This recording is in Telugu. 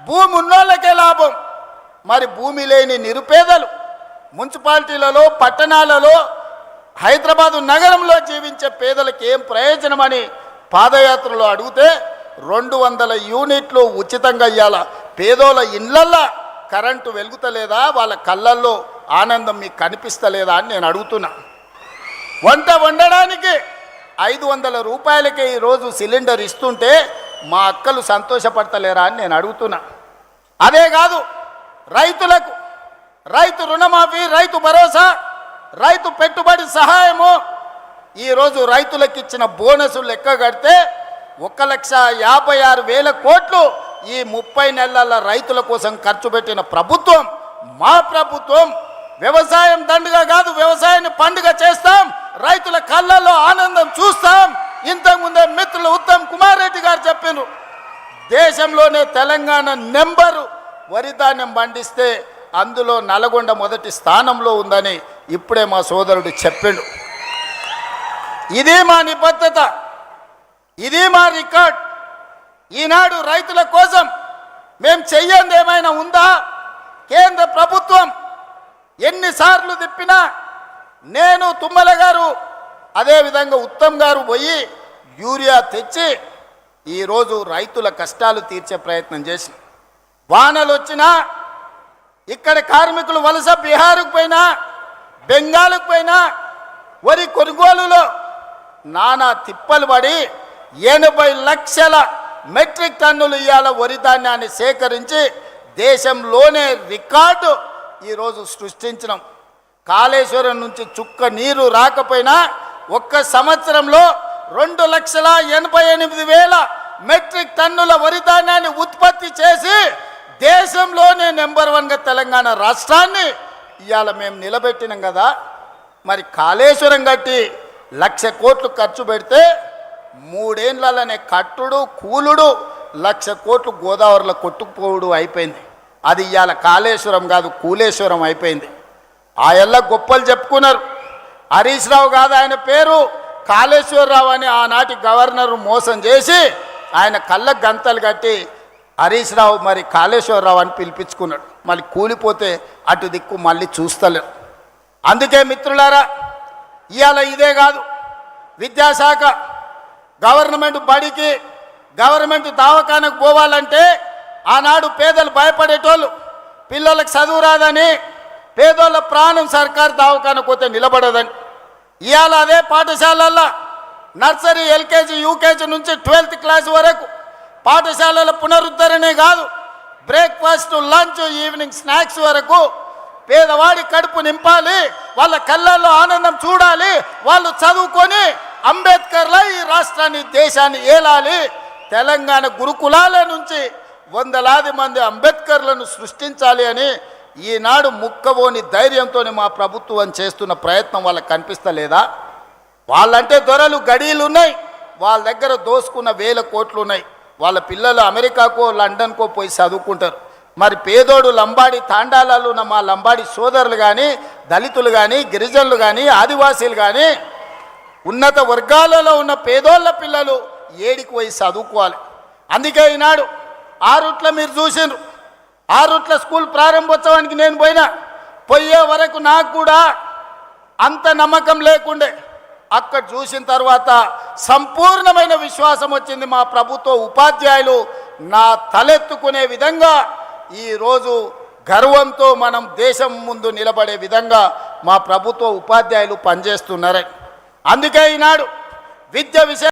భూమి ఉన్నోళ్ళకే లాభం. మరి భూమి లేని నిరుపేదలు మున్సిపాలిటీలలో, పట్టణాలలో, హైదరాబాదు నగరంలో జీవించే పేదలకు ఏం ప్రయోజనమని పాదయాత్రలో అడిగితే 200 యూనిట్లు ఉచితంగా ఇవ్వాల. పేదోళ్ళ ఇళ్ళల్లో కరెంటు వెలుగుతలేదా? వాళ్ళ కళ్ళల్లో ఆనందం మీకు కనిపిస్తలేదా అని నేను అడుగుతున్నా. వంట వండడానికి 500 రూపాయలకే ఈరోజు సిలిండర్ ఇస్తుంటే మా అక్కలు సంతోషపడతలేరా అని నేను అడుగుతున్నా. అదే కాదు, రైతులకు రైతు రుణమాఫీ, రైతు భరోసా, రైతు పెట్టుబడి సహాయము, ఈరోజు రైతులకు ఇచ్చిన బోనసులు లెక్క కడితే 1,56,000 కోట్లు ఈ 30 నెలల రైతుల కోసం ఖర్చు పెట్టిన ప్రభుత్వం మా ప్రభుత్వం. వ్యవసాయం దండుగా కాదు, వ్యవసాయాన్ని పండుగ చేస్తాం, రైతుల కళ్ళల్లో ఆనందం చూస్తాం. ఇంతకుముందే మిత్రులు ఉత్తమ్ కుమార్ రెడ్డి గారు చెప్పినారు, దేశంలోనే తెలంగాణ నెంబరు వరి ధాన్యం పండిస్తే అందులో నల్గొండ మొదటి స్థానంలో ఉందని ఇప్పుడే మా సోదరుడు చెప్పిండు. ఇది మా నిబద్ధత, ఇది మా రికార్డ్. ఈనాడు రైతుల కోసం మేము చెయ్యంది ఏమైనా ఉందా? కేంద్ర ప్రభుత్వం ఎన్నిసార్లు తిప్పినా నేను, తుమ్మల గారు, అదేవిధంగా ఉత్తమ్ గారు పోయి యూరియా తెచ్చి ఈరోజు రైతుల కష్టాలు తీర్చే ప్రయత్నం చేసి, వానలు వచ్చినా ఇక్కడ కార్మికులు వలస బీహార్కు పోయినా, బెంగాల్కు పోయినా, వరి కొనుగోలులో నానా తిప్పలు పడి 80 లక్షల మెట్రిక్ టన్నులు ఇవాళ వరి ధాన్యాన్ని సేకరించి దేశంలోనే రికార్డు ఈరోజు సృష్టించినాం. కాళేశ్వరం నుంచి చుక్క నీరు రాకపోయినా ఒక్క సంవత్సరంలో 2,88,000 మెట్రిక్ టన్నుల వరి ధాన్యాన్ని ఉత్పత్తి చేసి దేశంలోనే నెంబర్ 1గా తెలంగాణ రాష్ట్రాన్ని ఇవాళ మేము నిలబెట్టినాం కదా. మరి కాళేశ్వరం కట్టి 1,00,000 కోట్లు ఖర్చు పెడితే 3 ఏళ్లనే కట్టుడు కూలుడు 1,00,000 కోట్లు గోదావరిలో కొట్టుకుపోవుడు అయిపోయింది. అది ఇవాళ కాళేశ్వరం కాదు, కూలేశ్వరం అయిపోయింది. ఆ ఎల్ల గొప్పలు చెప్పుకున్నారు. హరీష్ రావు కాదు ఆయన పేరు, కాళేశ్వరరావు అని ఆనాటి గవర్నర్ మోసం చేసి ఆయన కళ్ళకు గంతలు కట్టి హరీష్ రావు మరి కాళేశ్వరరావు అని పిలిపించుకున్నాడు. మళ్ళీ కూలిపోతే అటు దిక్కు మళ్ళీ చూస్తలేరు. అందుకే మిత్రులారా, ఇవాళ ఇదే కాదు, విద్యాశాఖ గవర్నమెంట్ బడికి, గవర్నమెంట్ దవాఖానకు పోవాలంటే ఆనాడు పేదలు భయపడేటోళ్ళు, పిల్లలకు చదువు రాదని, పేదోళ్ళ ప్రాణం సర్కారు దవాఖానకు పోతే నిలబడదని. ఇవాళ అదే పాఠశాలల్లో నర్సరీ, ఎల్కేజీ, యూకేజీ నుంచి 12th క్లాస్ వరకు పాఠశాలల పునరుద్ధరణే కాదు, బ్రేక్ఫాస్ట్, లంచ్, ఈవినింగ్ స్నాక్స్ వరకు పేదవాడి కడుపు నింపాలి, వాళ్ళ కళ్ళల్లో ఆనందం చూడాలి, వాళ్ళు చదువుకొని అంబేద్కర్లా ఈ రాష్ట్రాన్ని, దేశాన్ని ఏలాలి. తెలంగాణ గురుకులాల నుంచి 100లాది మంది అంబేద్కర్లను సృష్టించాలి అని ఈనాడు ముక్కవోని ధైర్యంతో మా ప్రభుత్వం చేస్తున్న ప్రయత్నం వాళ్ళకి కనిపిస్తలేదా? వాళ్ళంటే దొరలు, గడీలు ఉన్నాయి, వాళ్ళ దగ్గర దోసుకున్న 1000 కోట్లు ఉన్నాయి. వాళ్ళ పిల్లలు అమెరికాకో లండన్కో పోయి చదువుకుంటారు. మరి పేదోడు లంబాడి తాండాలలో ఉన్న మా లంబాడి సోదరులు కానీ, దళితులు కానీ, గిరిజనులు కానీ, ఆదివాసీలు కానీ, ఉన్నత వర్గాలలో ఉన్న పేదోళ్ళ పిల్లలు ఏడికి పోయి చదువుకోవాలి. అందుకే ఈనాడు 6 రూట్ల మీరు చూసిండ్రు, 6 రూట్ల స్కూల్ ప్రారంభోత్సవానికి నేను పోయే వరకు నాకు కూడా అంత నమ్మకం లేకుండే. అక్కడ చూసిన తర్వాత సంపూర్ణమైన విశ్వాసం వచ్చింది. మా ప్రభుత్వ ఉపాధ్యాయులు నా తలెత్తుకునే విధంగా ఈరోజు గర్వంతో మనం దేశం ముందు నిలబడే విధంగా మా ప్రభుత్వ ఉపాధ్యాయులు పనిచేస్తున్నారు. అందుకే ఈనాడు విద్య విషయం